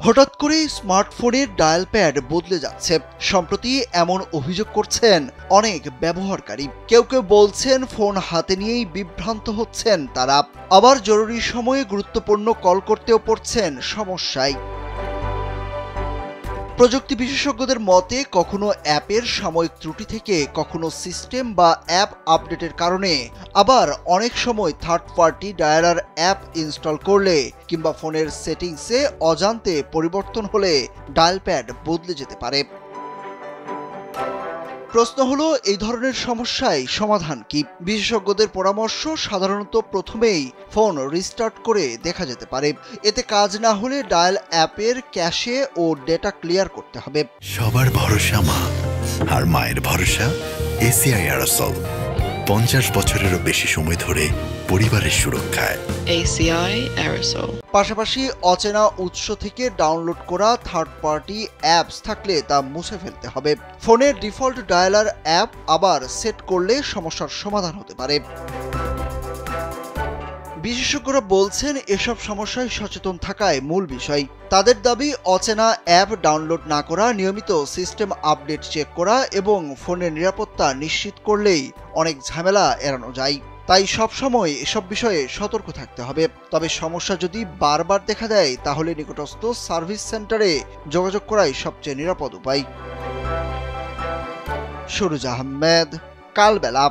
হঠাৎ করে স্মার্টফোনের ডায়াল প্যাড বদলে যাচ্ছে। সম্প্রতি এমন অভিযোগ করছেন অনেক ব্যবহারকারী। কেউ কেউ বলছেন ফোন হাতে নিয়েই বিভ্রান্ত হচ্ছেন তারা, আবার জরুরি সময়ে গুরুত্বপূর্ণ কল করতেও পড়ছেন সমস্যায়। প্রযুক্তি বিশেষজ্ঞদের মতে কখনো অ্যাপের সাময়িক ত্রুটি থেকে, কখনো সিস্টেম বা অ্যাপ আপডেটের কারণে, আবার অনেক সময় third party dialler app install করলে কিংবা ফোনের সেটিংসে অজান্তে পরিবর্তন হলে ডায়াল প্যাড বদলে যেতে পারে। প্রশ্ন হলো, এই ধরনের সমস্যায় সমাধান কি? বিশেষজ্ঞদের পরামর্শ, সাধারণত প্রথমেই ফোন রিস্টার্ট করে দেখা যেতে পারে। এতে কাজ না হলে ডায়াল অ্যাপের ক্যাশে ও ডেটা ক্লিয়ার করতে হবে। সবার ভরসা মা, আর মায়ের ভরসা এসিআই অ্যারোসল। 50 বছরেরও বেশি সময় ধরে পরিবারের সুরক্ষায় ACI Aerosol। পাশাপাশি অচেনা উৎস থেকে ডাউনলোড করা থার্ড পার্টি অ্যাপস থাকলে তা মুছে ফেলতে হবে। ফোনের ডিফল্ট ডায়ালার অ্যাপ আবার সেট করলে সমস্যার সমাধান হতে পারে। বিশেষজ্ঞরা বলছেন এসব সমস্যায় সচেতন থাকাই মূল বিষয়। তাদের দাবি, অচেনা অ্যাপ ডাউনলোড না করা, নিয়মিত সিস্টেম আপডেট চেক করা এবং ফোনের নিরাপত্তা নিশ্চিত করলেই অনেক ঝামেলা এড়ানো যায়। তাই সবসময় এসব বিষয়ে সতর্ক থাকতে হবে। তবে সমস্যা যদি বারবার দেখা দেয় তাহলে নিকটস্থ সার্ভিস সেন্টারে যোগাযোগ করাই সবচেয়ে নিরাপদ উপায়। সুরুজ আহমেদ, কালবেলা।